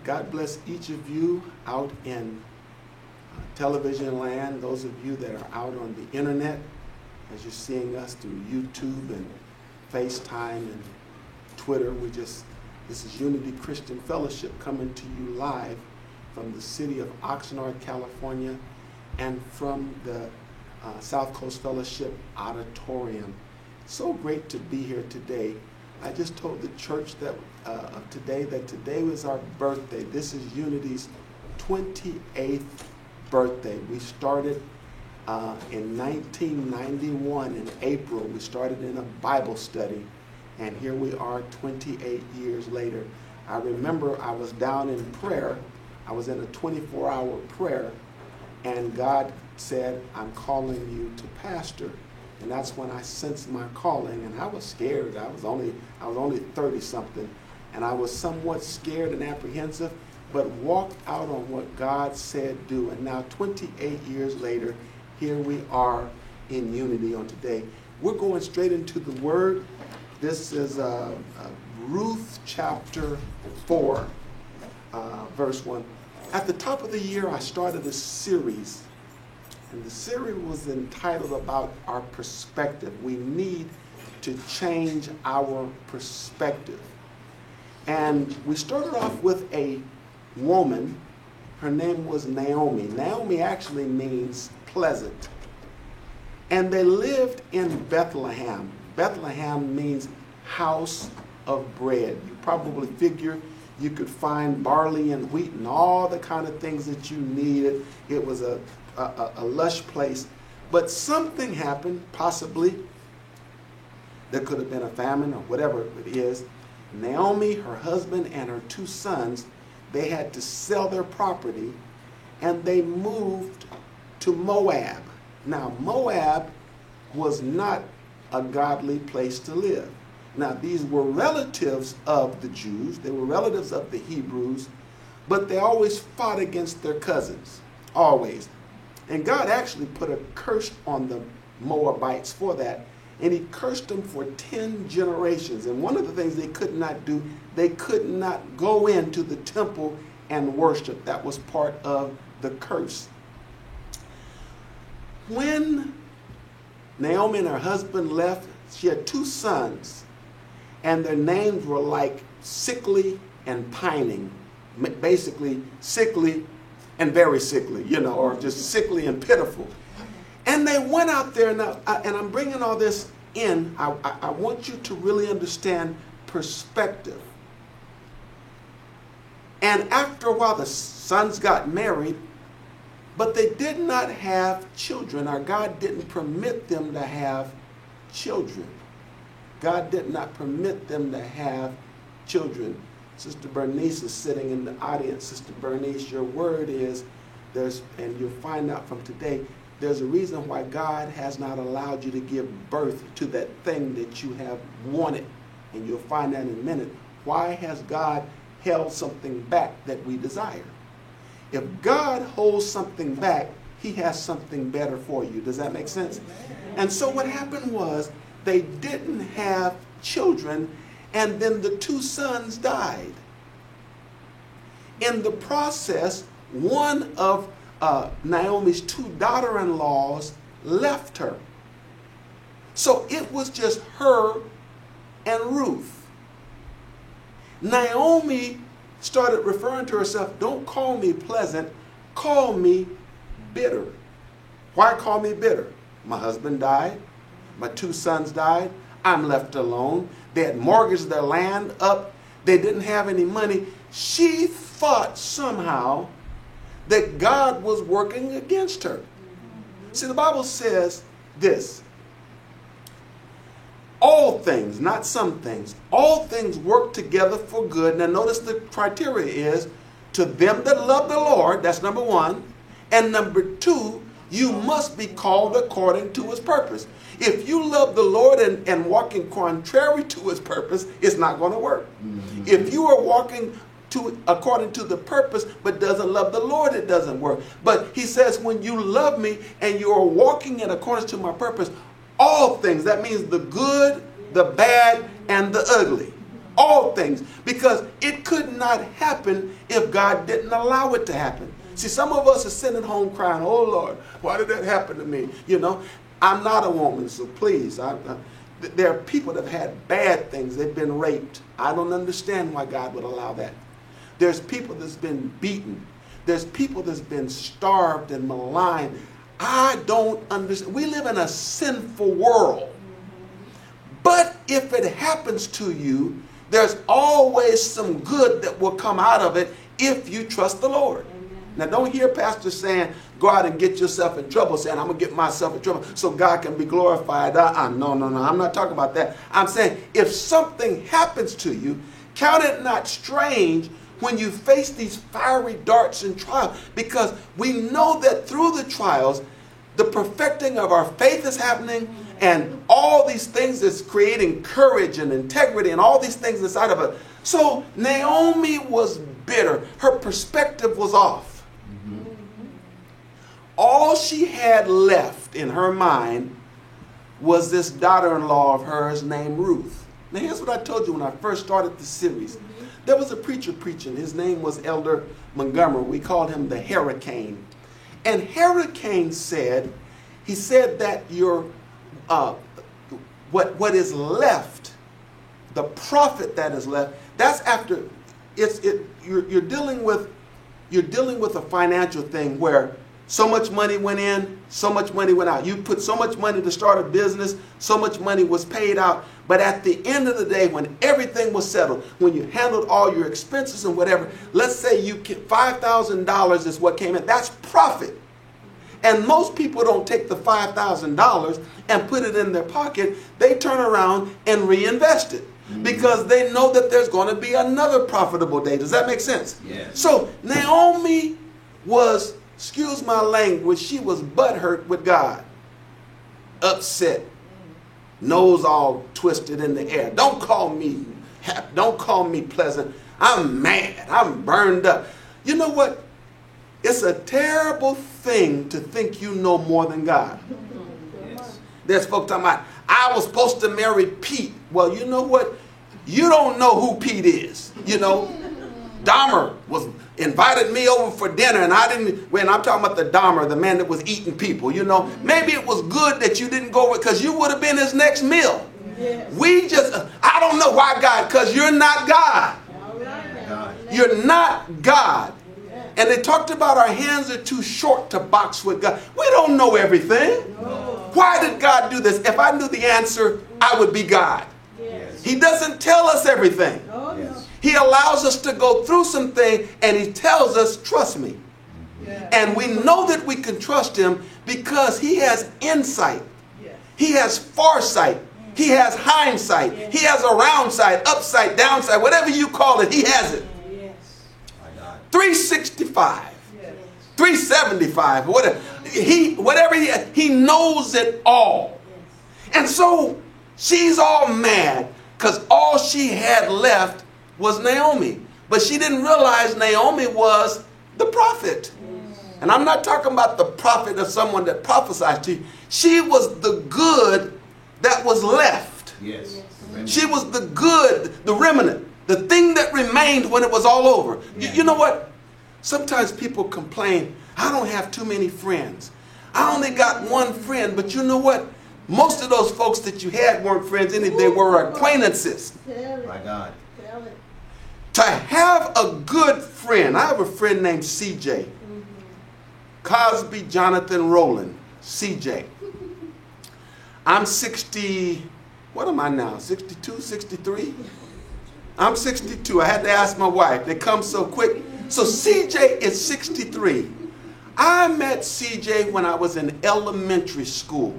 God bless each of you out in television land, those of you that are out on the internet, as you're seeing us through YouTube and FaceTime and Twitter. This is Unity Christian Fellowship coming to you live from the city of Oxnard, California, and from the South Coast Fellowship Auditorium. So great to be here today. I just told the church that today was our birthday. This is Unity's 28th birthday. We started in 1991 in April. We started in a Bible study, and here we are 28 years later. I remember I was down in prayer. I was in a 24-hour prayer, and God said, I'm calling you to pastor. And that's when I sensed my calling, and I was scared. I was only 30-something, and I was somewhat scared and apprehensive, but walked out on what God said do. And now 28 years later, here we are in Unity on today. We're going straight into the Word. This is Ruth chapter 4, verse 1. At the top of the year, I started a series, and the series was entitled about our perspective. We need to change our perspective. And we started off with a woman. Her name was Naomi. Naomi actually means pleasant. And they lived in Bethlehem. Bethlehem means house of bread. You probably figure you could find barley and wheat and all the kind of things that you needed. It was a lush place. But something happened, possibly. There could have been a famine or whatever it is. Naomi, her husband, and her 2 sons, they had to sell their property, and they moved to Moab. Now, Moab was not a godly place to live. Now, these were relatives of the Jews. They were relatives of the Hebrews, but they always fought against their cousins, always. And God actually put a curse on the Moabites for that, and he cursed them for 10 generations. And one of the things they could not do, they could not go into the temple and worship. That was part of the curse. When Naomi and her husband left, she had 2 sons, and their names were like sickly and pining. Basically, sickly and very sickly, or just sickly and pitiful. And they went out there, and I'm bringing all this in. I want you to really understand perspective. And after a while, the sons got married, but they did not have children, or God didn't permit them to have children. God did not permit them to have children. Sister Bernice is sitting in the audience. Sister Bernice, your word is, and you'll find out from today, there's a reason why God has not allowed you to give birth to that thing that you have wanted. And you'll find that in a minute. Why has God held something back that we desire? If God holds something back, he has something better for you. Does that make sense? And so what happened was they didn't have children, and then the 2 sons died. In the process, one of Naomi's 2 daughter-in-laws left her. So it was just her and Ruth. Naomi started referring to herself, don't call me pleasant, call me bitter. Why call me bitter? My husband died. My 2 sons died. I'm left alone. They had mortgaged their land up. They didn't have any money. She thought somehow that God was working against her. See, the Bible says this. All things, not some things, all things work together for good. Now notice the criteria is to them that love the Lord, that's number 1. And number 2, you must be called according to his purpose. If you love the Lord and walking contrary to his purpose, it's not going to work. Mm-hmm. If you are walking according to the purpose but doesn't love the Lord, it doesn't work. But he says, when you love me and you are walking in accordance to my purpose, all things, that means the good, the bad, and the ugly, all things, because it could not happen if God didn't allow it to happen. See, some of us are sitting at home crying, oh Lord, why did that happen to me? You know, I'm not a woman, so please. There are people that have had bad things. They've been raped. I don't understand why God would allow that. There's people that's been beaten. There's people that's been starved and maligned. I don't understand. We live in a sinful world. But if it happens to you, there's always some good that will come out of it if you trust the Lord. Now, don't hear pastors saying, go out and get yourself in trouble, saying, I'm going to get myself in trouble so God can be glorified. No. I'm not talking about that. I'm saying if something happens to you, count it not strange when you face these fiery darts and trials, because we know that through the trials, the perfecting of our faith is happening, and all these things that's creating courage and integrity and all these things inside of it. So Naomi was bitter. Her perspective was off. All she had left in her mind was this daughter-in-law of hers named Ruth. Now here's what I told you when I first started the series. There was a preacher preaching. His name was Elder Montgomery. We called him the Hurricane. And Hurricane said, he said that your what is left, the profit that is left, that's after you're dealing with a financial thing where so much money went in, so much money went out. You put so much money to start a business, so much money was paid out. But at the end of the day, when everything was settled, when you handled all your expenses and whatever, let's say you get $5,000 is what came in. That's profit. And most people don't take the $5,000 and put it in their pocket. They turn around and reinvest it because they know that there's going to be another profitable day. Does that make sense? Yes. So Naomi was, excuse my language, she was butthurt with God. Upset. Nose all twisted in the air. Don't call me happy. Don't call me pleasant. I'm mad. I'm burned up. You know what? It's a terrible thing to think you know more than God. Yes. There's folks talking about, I was supposed to marry Pete. Well, you know what? You don't know who Pete is. You know, Dahmer invited me over for dinner, and I didn't, when I'm talking about the Dahmer, the man that was eating people, you know, maybe it was good that you didn't go with, because you would have been his next meal. Yes. I don't know why God, because you're not God. God. You're not God. And they talked about our hands are too short to box with God. We don't know everything. No. Why did God do this? If I knew the answer, I would be God. Yes. He doesn't tell us everything. Oh, no. Yes. He allows us to go through something, and he tells us, trust me. Yeah. And we know that we can trust him because he has insight. Yes. He has foresight. He has hindsight. He has around side, upside, downside, whatever you call it, he has it. Yes. My God. 365, Yes. 375, whatever he knows it all. And so she's all mad because all she had left was Naomi. But she didn't realize Naomi was the prophet. And I'm not talking about the prophet of someone that prophesied to you. She was the good that was left. Yes. She was the good, the remnant, the thing that remained when it was all over. You know what? Sometimes people complain, I don't have too many friends. I only got one friend. But you know what? Most of those folks that you had weren't friends, they were acquaintances. Tell it. My God. Tell it. To have a good friend, I have a friend named CJ. Cosby Jonathan Rowland, CJ. I'm 60, what am I now, 62, 63? I'm 62. I had to ask my wife. They come so quick. So CJ is 63. I met CJ when I was in elementary school.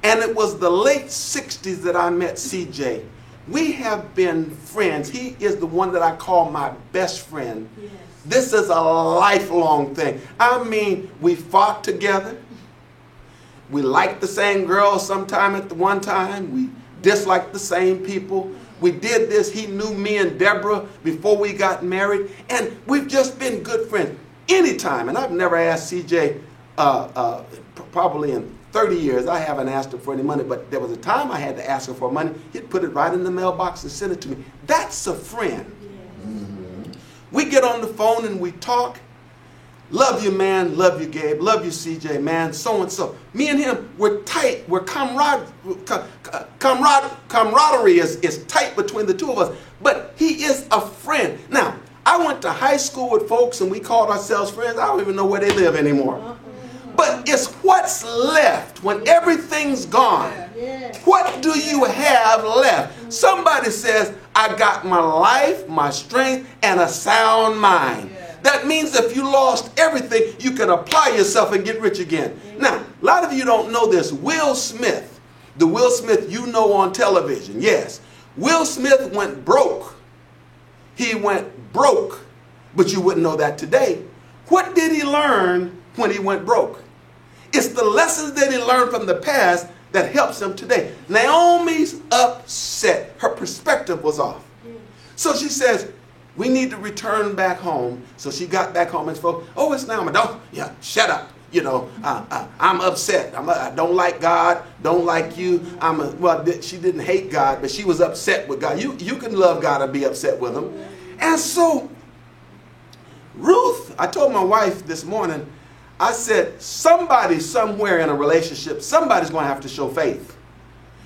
And it was the late 60s that I met CJ. We have been friends. He is the one that I call my best friend. Yes. This is a lifelong thing. I mean, we fought together. We liked the same girls sometime at the one time. We disliked the same people. We did this. He knew me and Deborah before we got married. And we've just been good friends anytime. And I've never asked CJ probably in 30 years, I haven't asked her for any money, but there was a time I had to ask her for money. He'd put it right in the mailbox and send it to me. That's a friend. Mm-hmm. We get on the phone and we talk. Love you, man. Love you, Gabe. Love you, CJ, man. So and so. Me and him, we're tight. We're camaraderie is tight between the two of us. But he is a friend. Now, I went to high school with folks and we called ourselves friends. I don't even know where they live anymore. But it's what's left when everything's gone. What do you have left? Somebody says, I got my life, my strength, and a sound mind. That means if you lost everything, you can apply yourself and get rich again. Now, a lot of you don't know this. Will Smith, the Will Smith you know on television, yes. Will Smith went broke. He went broke, but you wouldn't know that today. What did he learn when he went broke? It's the lessons that he learned from the past that helps him today. Naomi's upset. Her perspective was off. So she says, we need to return back home. So she got back home and spoke, oh, it's Naomi. Don't, shut up. You know, I'm upset. I don't like God, don't like you. She didn't hate God, but she was upset with God. You can love God and be upset with him. And so Ruth, I told my wife this morning, I said, somebody somewhere in a relationship, somebody's going to have to show faith.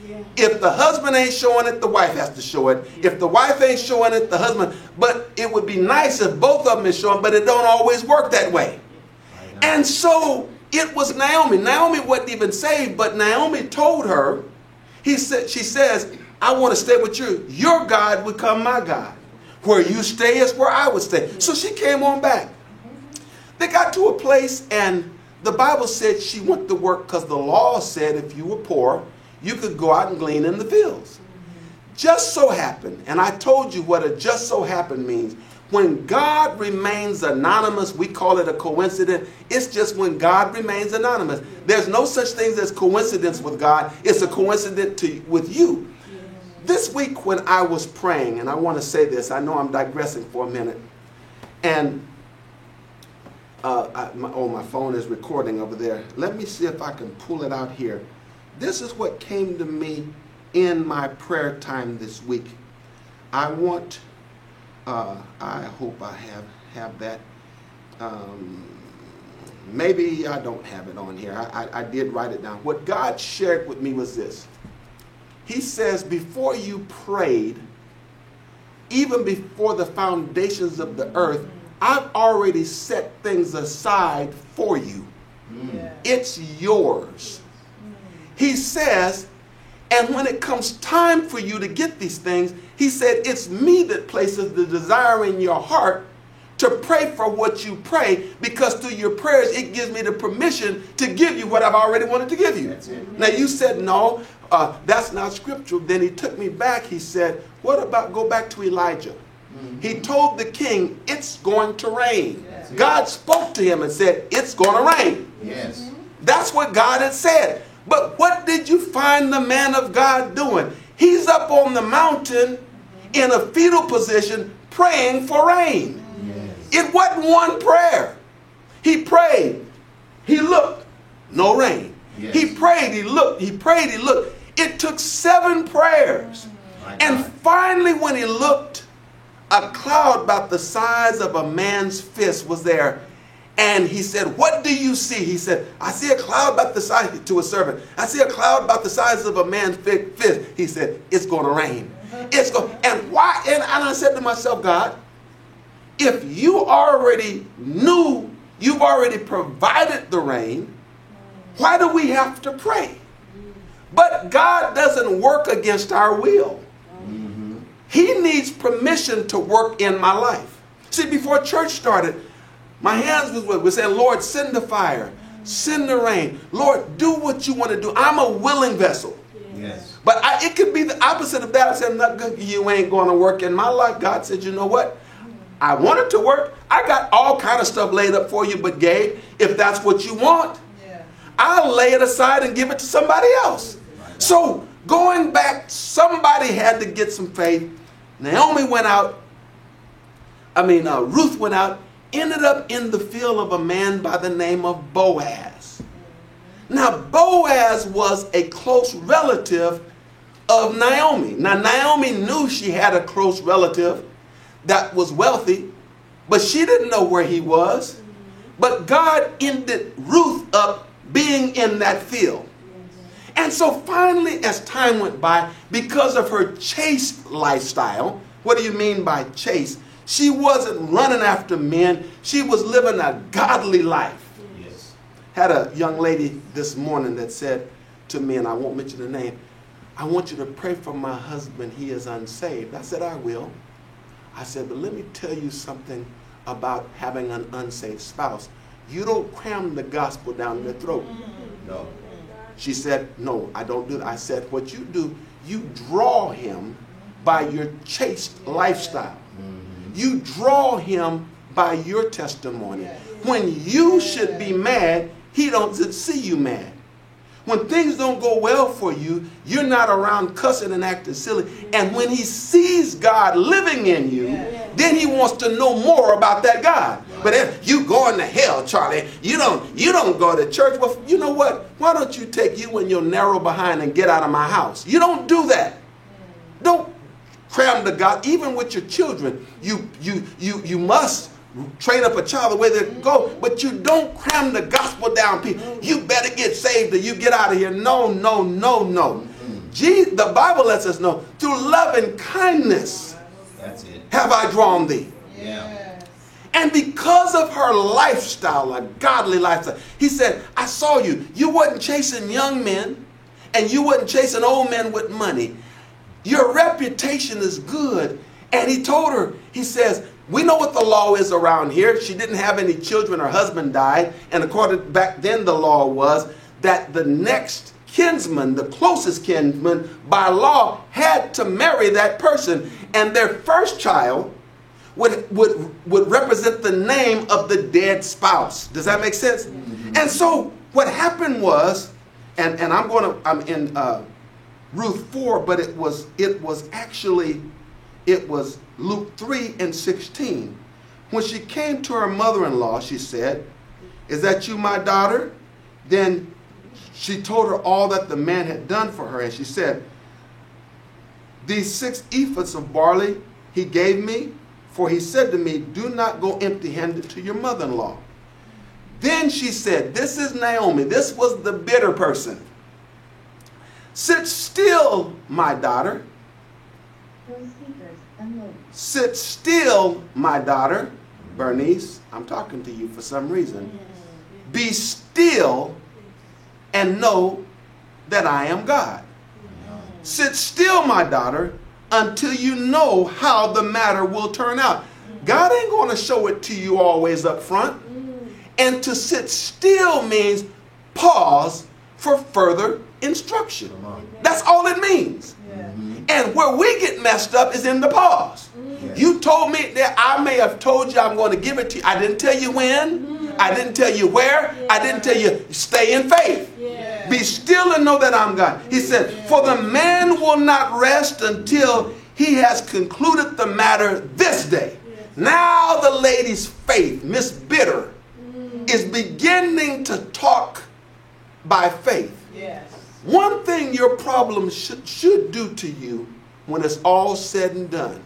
Yeah. If the husband ain't showing it, the wife has to show it. If the wife ain't showing it, the husband. But it would be nice if both of them is showing, but it don't always work that way. And so it was Naomi. Naomi wasn't even saved, but Naomi told her, she says, I want to stay with you. Your God would become my God. Where you stay is where I would stay. So she came on back. They got to a place and the Bible said she went to work because the law said if you were poor, you could go out and glean in the fields. Just so happened, and I told you what a just so happened means. When God remains anonymous, we call it a coincidence. It's just when God remains anonymous. There's no such thing as coincidence with God. It's a coincidence with you. This week when I was praying, and I want to say this, I know I'm digressing for a minute, and my phone is recording over there. Let me see if I can pull it out here. This is what came to me in my prayer time this week. I hope I have that. Maybe I don't have it on here. I did write it down. What God shared with me was this. He says, before you prayed, even before the foundations of the earth, I've already set things aside for you. Yeah. It's yours. He says, and when it comes time for you to get these things, he said, it's me that places the desire in your heart to pray for what you pray, because through your prayers, it gives me the permission to give you what I've already wanted to give you. Now you said, no, that's not scriptural. Then he took me back. He said, what about go back to Elijah? He told the king, it's going to rain. Yes. God spoke to him and said, it's going to rain. Yes. That's what God had said. But what did you find the man of God doing? He's up on the mountain in a fetal position praying for rain. Yes. It wasn't one prayer. He prayed. He looked. No rain. Yes. He prayed. He looked. He prayed. He looked. It took 7 prayers. And finally when he looked, a cloud about the size of a man's fist was there. And he said, what do you see? He said, I see a cloud about the size, to a servant. I see a cloud about the size of a man's fist. He said, it's going to rain. It's going. And why? And I said to myself, God, if you already knew, you've already provided the rain, why do we have to pray? But God doesn't work against our will. He needs permission to work in my life. See, before church started, my hands was saying, Lord, send the fire, send the rain. Lord, do what you want to do. I'm a willing vessel. Yes. But it could be the opposite of that. I said, you ain't going to work in my life. God said, you know what? I want it to work. I got all kind of stuff laid up for you, but Gabe, if that's what you want, I'll lay it aside and give it to somebody else. So going back, somebody had to get some faith. Naomi went out. Ruth went out, ended up in the field of a man by the name of Boaz. Now, Boaz was a close relative of Naomi. Now, Naomi knew she had a close relative that was wealthy, but she didn't know where he was. But God ended Ruth up being in that field. And so finally, as time went by, because of her chaste lifestyle, what do you mean by chaste? She wasn't running after men. She was living a godly life. Yes. Had a young lady this morning that said to me, and I won't mention the name, I want you to pray for my husband. He is unsaved. I said, I will. I said, but let me tell you something about having an unsaved spouse. You don't cram the gospel down their throat. No. She said, no, I don't do that. I said, what you do, you draw him by your chaste lifestyle. You draw him by your testimony. When you should be mad, he doesn't see you mad. When things don't go well for you, you're not around cussing and acting silly. And when he sees God living in you, then he wants to know more about that God. But if you going to hell, Charlie, you don't go to church. Well, you know what? Why don't you take you and your narrow behind and get out of my house? You don't do that. Don't cram the God. Even with your children, you must train up a child the way they go, but you don't cram the gospel down people. You better get saved or you get out of here. No, no, no, no. The Bible lets us know, through love and kindness That's it. have I drawn thee. Yeah. And because of her lifestyle, a godly lifestyle, he said, I saw you. You wasn't chasing young men and you wasn't chasing old men with money. Your reputation is good. And he told her, he says, we know what the law is around here. She didn't have any children. Her husband died. And according back then, the law was that the next kinsman, the closest kinsman, by law, had to marry that person. And their first child would represent the name of the dead spouse. Does that make sense? Mm-hmm. And so what happened was, and I'm in Ruth 4, but it was Luke 3 and 16. When she came to her mother-in-law, she said, is that you, my daughter? Then she told her all that the man had done for her. And she said, these 6 ephahs of barley he gave me, for he said to me, do not go empty-handed to your mother-in-law. Then she said, this is Naomi. This was the bitter person. Sit still, my daughter. Sit still, my daughter. Bernice, I'm talking to you for some reason. Be still and know that I am God. Sit still, my daughter, until you know how the matter will turn out. God ain't going to show it to you always up front. And to sit still means pause for further instruction. That's all it means. And where we get messed up is in the pause. You told me that I may have told you I'm going to give it to you. I didn't tell you when. I didn't tell you where. I didn't tell you stay in faith. Be still and know that I'm God. He said, for the man will not rest until he has concluded the matter this day. Now the lady's faith, Miss Bitter, is beginning to talk by faith. One thing your problem should do to you when it's all said and done.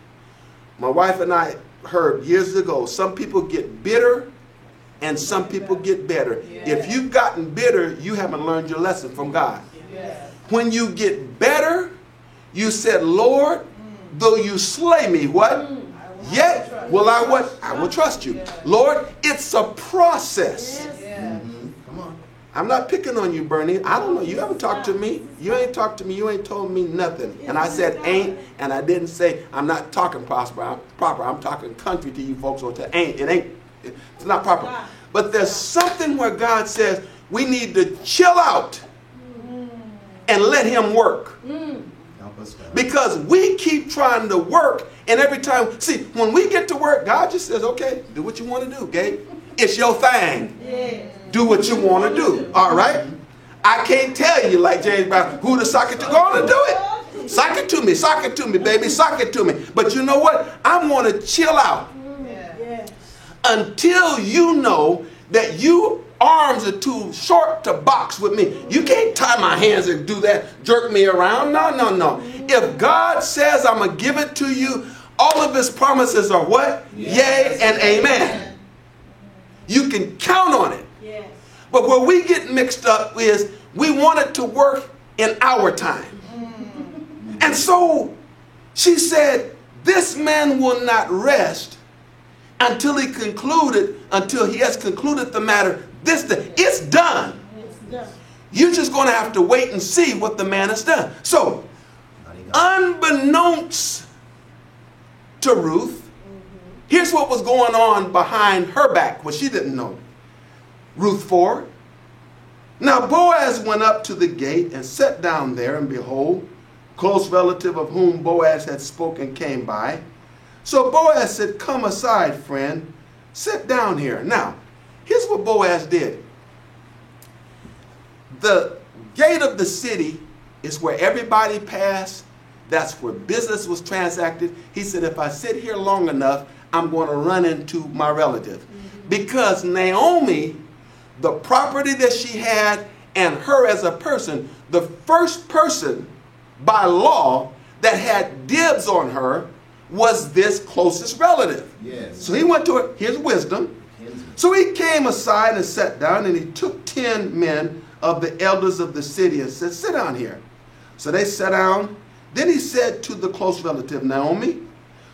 My wife and I heard years ago, some people get bitter and some people get better. If you've gotten bitter, you haven't learned your lesson from God. When you get better, you said, Lord, though you slay me, what? Yet will I what? I will trust you. Lord, it's a process. Come on. I'm not picking on you, Bernie. I don't know. You haven't talked to me. You ain't talked to me. You ain't told me nothing. And I said ain't, and I didn't say I'm not talking proper. I'm talking country to you folks on to ain't. It ain't. It's not proper. But there's something where God says we need to chill out and let him work. Because we keep trying to work, and every time, see, when we get to work, God just says, okay, do what you want to do, Gabe. It's your thing. Do what you want to do. All right? I can't tell you, like James Brown, who to sock it to. Go on and do it. Sock it to me, baby. Sock it to me. But you know what? I'm going to chill out until you know that you arms are too short to box with me. You can't tie my hands and do that, jerk me around. No, no, no. If God says I'm going to give it to you, all of his promises are what? Yes. Yea and amen. You can count on it. Yes. But where we get mixed up is we want it to work in our time. And so she said, this man will not rest until he has concluded the matter. It's done. It's done. You're just going to have to wait and see what the man has done. So, unbeknownst to Ruth, here's what was going on behind her back, what she didn't know. Ruth 4. Now Boaz went up to the gate and sat down there, and behold, close relative of whom Boaz had spoken came by. So Boaz said, come aside, friend, sit down here. Now, here's what Boaz did. The gate of the city is where everybody passed. That's where business was transacted. He said, if I sit here long enough, I'm going to run into my relative. Because Naomi, the property that she had, and her as a person, the first person by law that had dibs on her was this closest relative. Yes. So he went to her, here's wisdom. So he came aside and sat down, and he took 10 men of the elders of the city and said, sit down here. So they sat down. Then he said to the close relative, Naomi,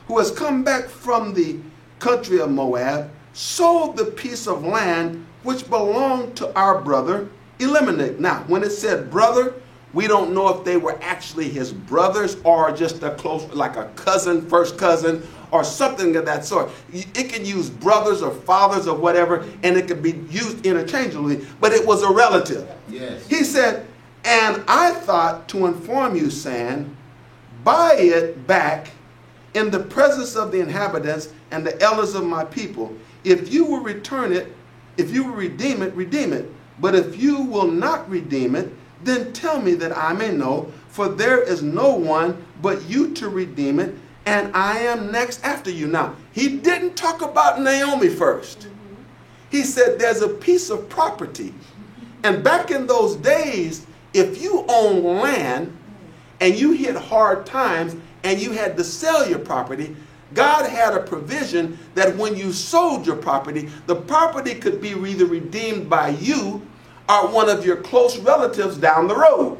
who has come back from the country of Moab, sold the piece of land which belonged to our brother Elimelech. Now, when it said brother, we don't know if they were actually his brothers or just a close, like a cousin, first cousin, or something of that sort. It can use brothers or fathers or whatever, and it could be used interchangeably, but it was a relative. Yes. He said, and I thought to inform you, saying, buy it back in the presence of the inhabitants and the elders of my people. If you will return it, if you will redeem it, redeem it. But if you will not redeem it, then tell me that I may know, for there is no one but you to redeem it, and I am next after you. Now, he didn't talk about Naomi first. He said there's a piece of property. And back in those days, if you owned land and you hit hard times and you had to sell your property, God had a provision that when you sold your property, the property could be either redeemed by you or one of your close relatives down the road.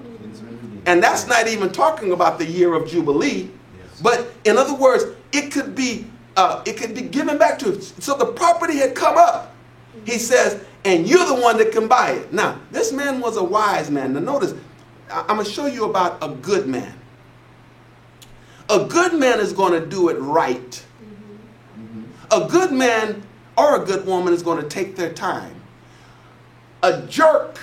And that's not even talking about the year of Jubilee. But in other words, it could be given back to you. So the property had come up. He says, and you're the one that can buy it. Now, this man was a wise man. Now notice, I'm going to show you about a good man. A good man is going to do it right. A good man or a good woman is going to take their time. A jerk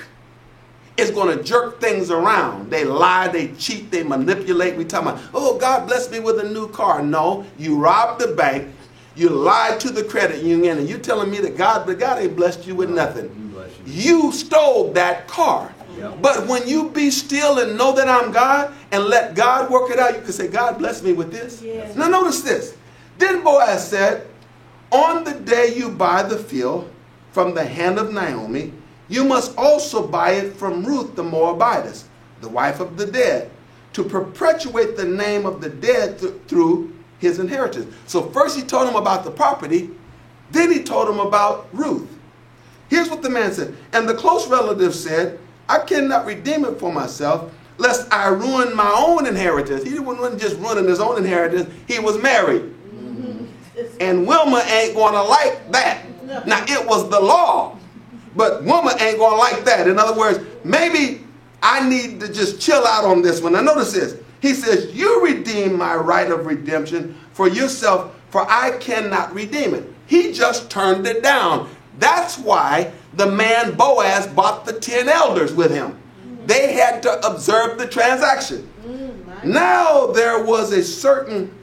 is going to jerk things around. They lie, they cheat, they manipulate. We talk about, oh, God bless me with a new car. No, you robbed the bank. You lied to the credit union, and you're telling me that God ain't blessed you with nothing. You stole that car. Yep. But when you be still and know that I'm God and let God work it out, you can say, God bless me with this. Yes. Now notice this. Then Boaz said, on the day you buy the field from the hand of Naomi, you must also buy it from Ruth the Moabitess, the wife of the dead, to perpetuate the name of the dead through his inheritance. So first he told him about the property, then he told him about Ruth. Here's what the man said. And the close relative said, I cannot redeem it for myself, lest I ruin my own inheritance. He wasn't just ruining his own inheritance. He was married. And Wilma ain't going to like that. Now, it was the law, but Wilma ain't going to like that. In other words, maybe I need to just chill out on this one. Now, notice this. He says, you redeem my right of redemption for yourself, for I cannot redeem it. He just turned it down. That's why the man Boaz bought the 10 elders with him. They had to observe the transaction. Now there was a certain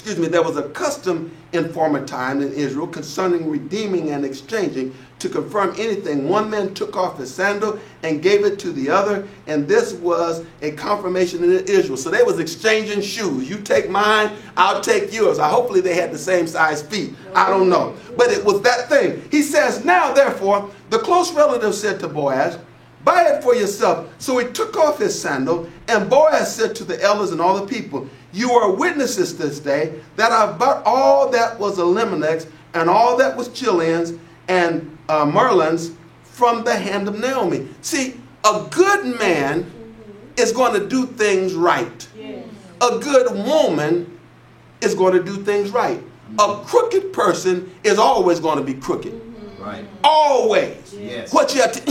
there was a custom in former time in Israel concerning redeeming and exchanging. To confirm anything, one man took off his sandal and gave it to the other, and this was a confirmation in Israel. So they was exchanging shoes. You take mine, I'll take yours. Hopefully they had the same size feet. I don't know. But it was that thing. He says, now therefore, the close relative said to Boaz, buy it for yourself. So he took off his sandal, and Boaz said to the elders and all the people, you are witnesses this day that I bought all that was Elimelech's and all that was Chilion's and Merlin's from the hand of Naomi. See, a good man is going to do things right. Yes. A good woman is going to do things right. A crooked person is always going to be crooked. Right. Always. Yes. What you have to,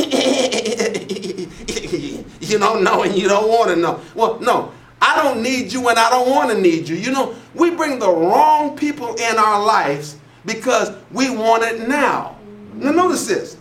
you don't know and you don't want to know. Well, no, I don't need you and I don't want to need you. You know, we bring the wrong people in our lives because we want it now. Now notice this.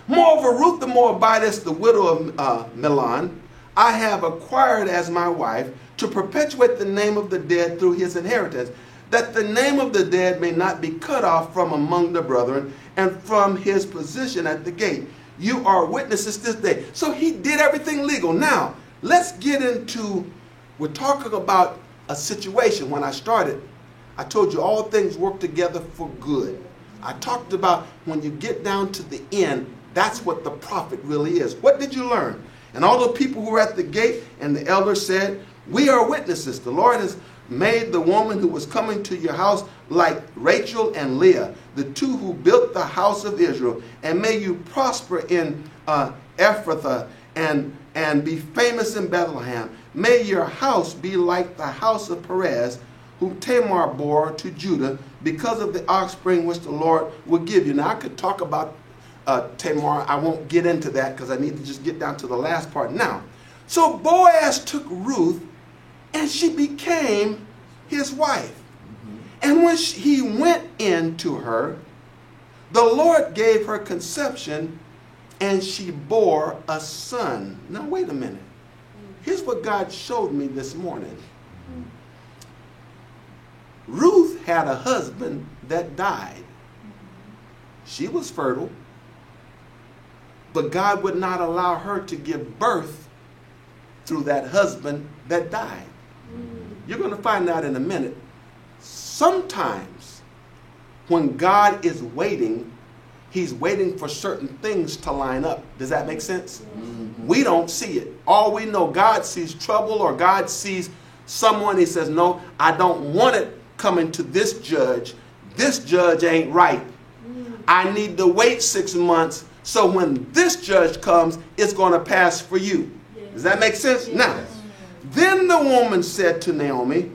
Moreover, Ruth the Moabitess, the widow of Milan, I have acquired as my wife to perpetuate the name of the dead through his inheritance, that the name of the dead may not be cut off from among the brethren and from his position at the gate. You are witnesses this day. So he did everything legal. Now, let's get into, we're talking about a situation. When I started, I told you all things work together for good. I talked about when you get down to the end, that's what the prophet really is. What did you learn? And all the people who were at the gate and the elders said, we are witnesses. The Lord has made the woman who was coming to your house like Rachel and Leah, the two who built the house of Israel. And may you prosper in Ephrathah and be famous in Bethlehem. May your house be like the house of Perez, whom Tamar bore to Judah, because of the offspring which the Lord will give you. Now, I could talk about Tamar. I won't get into that because I need to just get down to the last part now. So Boaz took Ruth, and she became his wife. Mm-hmm. And when he went in to her, the Lord gave her conception, and she bore a son. Now, wait a minute. Here's what God showed me this morning. Ruth had a husband that died. She was fertile, but God would not allow her to give birth through that husband that died. You're going to find out in a minute. Sometimes when God is waiting, he's waiting for certain things to line up. Does that make sense? Mm-hmm. We don't see it. All we know, God sees trouble or God sees someone, he says, no, I don't want it coming to this judge. This judge ain't right. I need to wait 6 months so when this judge comes, it's going to pass for you. Does that make sense? Yes. Now, then the woman said to Naomi,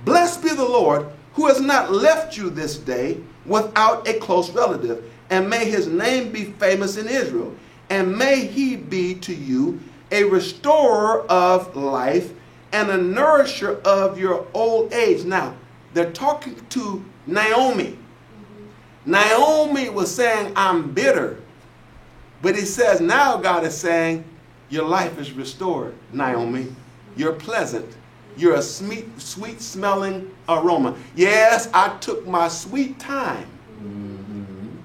blessed be the Lord, who has not left you this day without a close relative, and may his name be famous in Israel, and may he be to you a restorer of life and a nourisher of your old age. Now, they're talking to Naomi. Naomi was saying, I'm bitter. But he says, now God is saying, your life is restored, Naomi. You're pleasant. You're a sweet smelling aroma. Yes, I took my sweet time.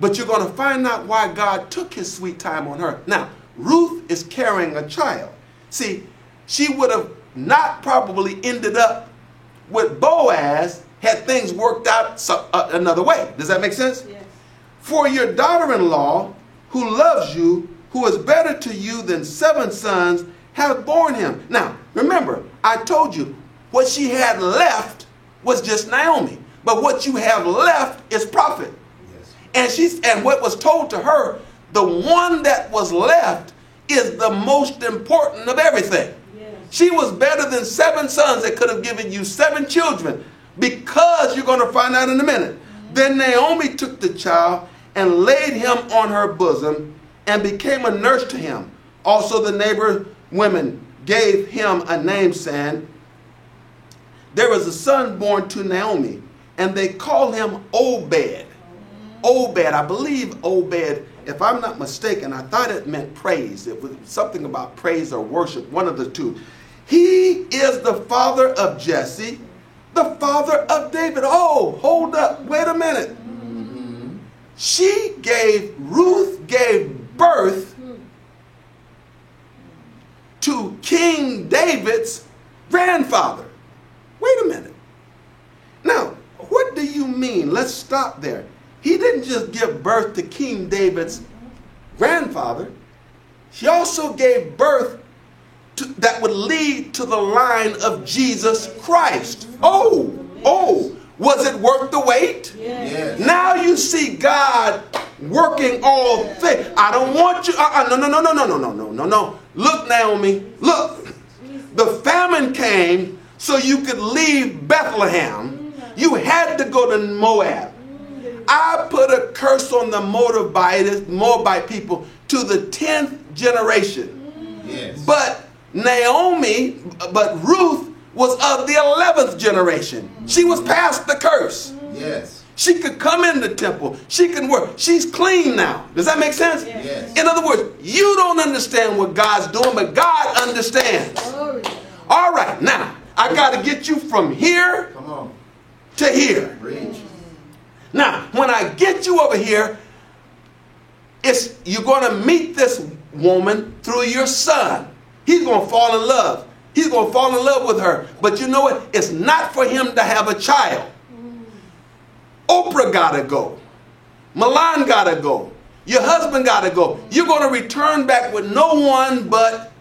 But you're going to find out why God took his sweet time on her. Now, Ruth is carrying a child. See, she would have not probably ended up with Boaz had things worked out another way. Does that make sense? Yes. For your daughter-in-law, who loves you, who is better to you than 7 sons, have borne him. Now, remember, I told you, what she had left was just Naomi. But what you have left is prophet. Yes. And what was told to her, the one that was left is the most important of everything. Yes. She was better than 7 sons that could have given you 7 children. Because you're going to find out in a minute. Then Naomi took the child and laid him on her bosom and became a nurse to him. Also the neighbor women gave him a name, saying, there was a son born to Naomi, and they called him Obed. Obed, I believe Obed, if I'm not mistaken, I thought it meant praise. It was something about praise or worship, one of the two. He is the father of Jesse, the father of David. Oh, hold up. Wait a minute. Ruth gave birth to King David's grandfather. Wait a minute. Now, what do you mean? Let's stop there. He didn't just give birth to King David's grandfather. She also gave birth that would lead to the line of Jesus Christ. Oh, was it worth the wait? Yes. Now you see God working all things. I don't want you. No. Look, Naomi, look. The famine came so you could leave Bethlehem. You had to go to Moab. I put a curse on the Moabite people to the 10th generation. Yes. But Ruth was of the 11th generation. She was past the curse. Yes. She could come in the temple. She can work. She's clean now. Does that make sense? Yes. In other words, you don't understand what God's doing, but God understands. All right, now, I got to get you from here to here. Preach. Now, when I get you over here, you're going to meet this woman through your son. He's going to fall in love. He's going to fall in love with her. But you know what? It's not for him to have a child. Oprah got to go. Milan got to go. Your husband got to go. You're going to return back with no one but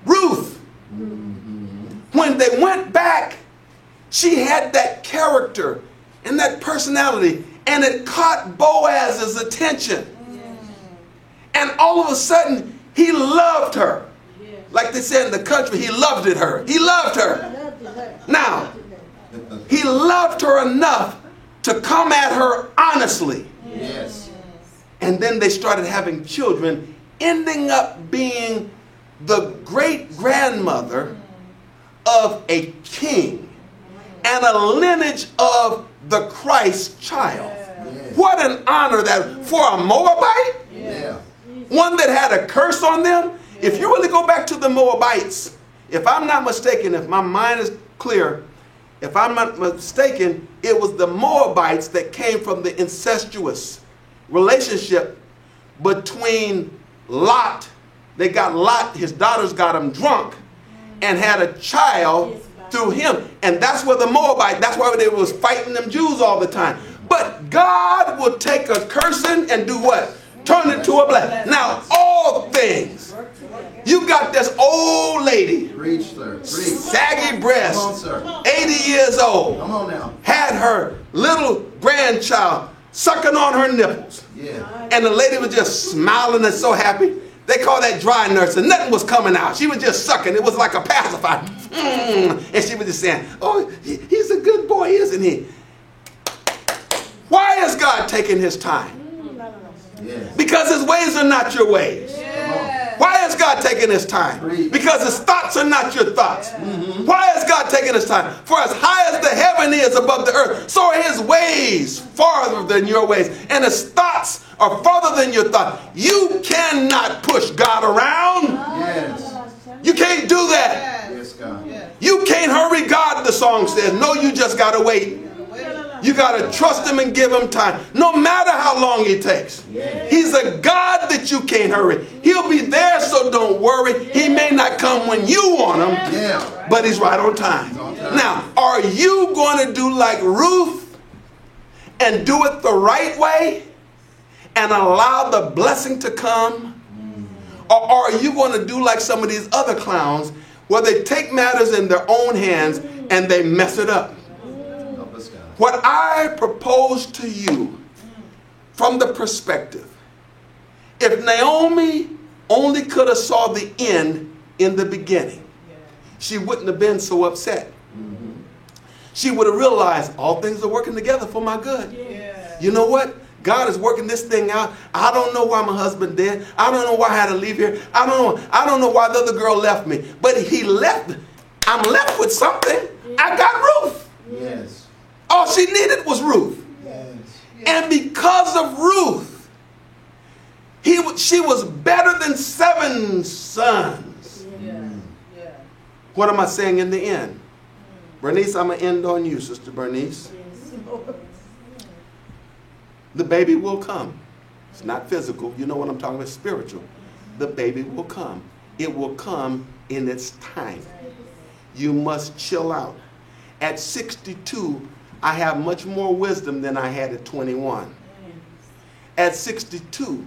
Ruth. When they went back, she had that character and that personality, and it caught Boaz's attention. And all of a sudden, he loved her. Like they said in the country, he loved her. He loved her. Now, he loved her enough to come at her honestly. Yes. And then they started having children, ending up being the great-grandmother of a king and a lineage of the Christ child. Yes. What an honor that for a Moabite, Yeah. one that had a curse on them. If you really go back to the Moabites, if I'm not mistaken, if my mind is clear, if I'm not mistaken, it was the Moabites that came from the incestuous relationship between Lot. They got Lot, his daughters got him drunk and had a child through him. And that's where that's why they was fighting them Jews all the time. But God will take a cursing and do what? Turn it to a blessing. Now, all things. You got this old lady, Preach, sir. Preach. saggy breast, Come on, sir. 80 years old, Come on now. had her little grandchild sucking on her nipples. Yeah. And the lady was just smiling and so happy. They call that dry nursing. Nothing was coming out. She was just sucking. It was like a pacifier. And she was just saying, oh, he's a good boy, isn't he? Why is God taking his time? Yes. Because his ways are not your ways. Why is God taking his time? Because his thoughts are not your thoughts. Why is God taking his time? For as high as the heaven is above the earth, so are his ways farther than your ways. And his thoughts are farther than your thoughts. You cannot push God around. Yes. You can't do that. Yes, God. You can't hurry God, the song says. No, you just got to wait. You got to trust him and give him time, no matter how long it takes. He's a God that you can't hurry. He'll be there, so don't worry. He may not come when you want him, but he's right on time. Now, are you going to do like Ruth and do it the right way and allow the blessing to come? Or are you going to do like some of these other clowns where they take matters in their own hands and they mess it up? What I propose to you from the perspective, if Naomi only could have saw the end in the beginning, she wouldn't have been so upset. She would have realized all things are working together for my good. You know what? God is working this thing out. I don't know why my husband did. I don't know why I had to leave here. I don't know why the other girl left me. But he left. I'm left with something. I got Ruth. Yes. All she needed was Ruth. Yes. And because of Ruth, she was better than 7 sons. What am I saying in the end? Bernice, I'm going to end on you, Sister Bernice. The baby will come. It's not physical. You know what I'm talking about, spiritual. The baby will come. It will come in its time. You must chill out. At 62, I have much more wisdom than I had at 21. At 62,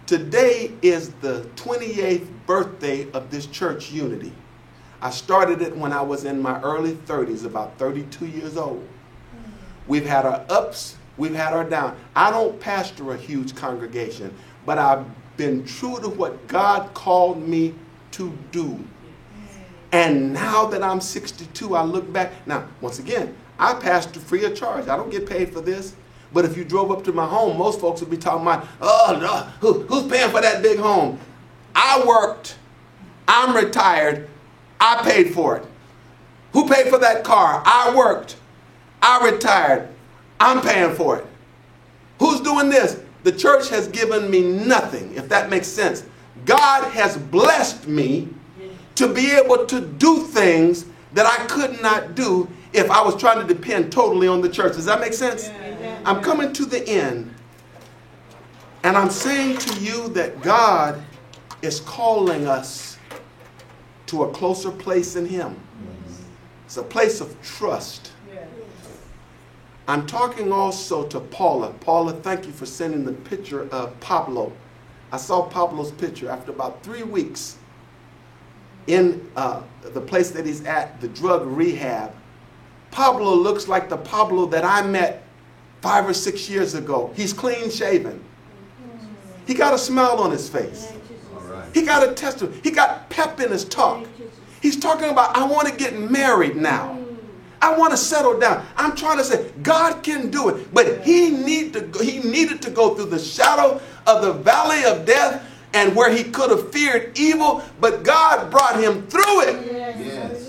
today is the 28th birthday of this church, Unity. I started it when I was in my early 30s, about 32 years old. We've had our ups, we've had our downs. I don't pastor a huge congregation, but I've been true to what God called me to do. And now that I'm 62, I look back. Now, once again, I pastor free of charge. I don't get paid for this. But if you drove up to my home, most folks would be talking about, oh, no, who's paying for that big home? I worked. I'm retired. I paid for it. Who paid for that car? I worked. I retired. I'm paying for it. Who's doing this? The church has given me nothing, if that makes sense. God has blessed me to be able to do things that I could not do if I was trying to depend totally on the church. Does that make sense? Yeah. I'm coming to the end, and I'm saying to you that God is calling us to a closer place in Him. It's a place of trust. I'm talking also to Paula. Paula, thank you for sending the picture of Pablo. I saw Pablo's picture after about 3 weeks in the place that he's at, the drug rehab. Pablo looks like the Pablo that I met 5 or 6 years ago. He's clean shaven. He got a smile on his face. All right. He got a testimony. He got pep in his talk. He's talking about, I want to get married now. I want to settle down. I'm trying to say, God can do it. But he needed to go through the shadow of the valley of death, and where he could have feared evil, but God brought him through it. Yes.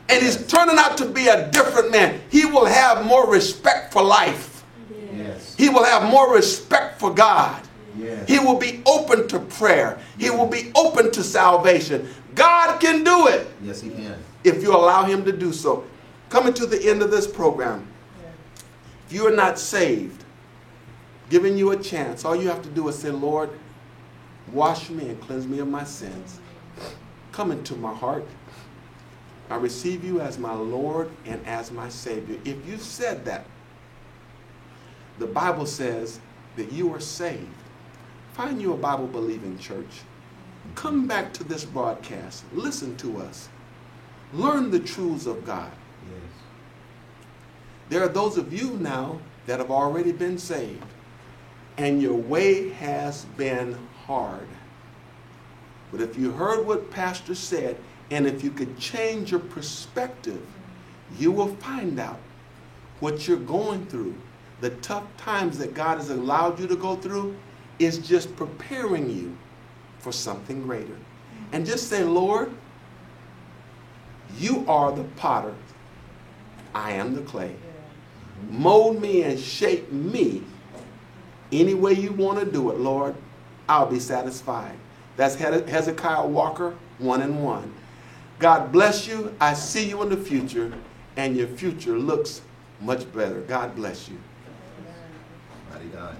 And he's turning out to be a different man. He will have more respect for life. Yes. He will have more respect for God. Yes. He will be open to prayer. He will be open to salvation. God can do it. Yes, he can. If you allow him to do so. Coming to the end of this program, if you are not saved, giving you a chance, all you have to do is say, Lord, wash me and cleanse me of my sins. Come into my heart. I receive you as my Lord and as my Savior. If you said that, the Bible says that you are saved. Find you a Bible-believing church. Come back to this broadcast. Listen to us. Learn the truths of God. Yes. There are those of you now that have already been saved, and your way has been hard. But if you heard what Pastor said, and if you could change your perspective, you will find out what you're going through. The tough times that God has allowed you to go through is just preparing you for something greater. And just say, Lord, you are the potter. I am the clay. Mold me and shape me any way you want to do it, Lord. I'll be satisfied. That's Hezekiah Walker, 1-1. God bless you. I see you in the future, and your future looks much better. God bless you. Mighty God.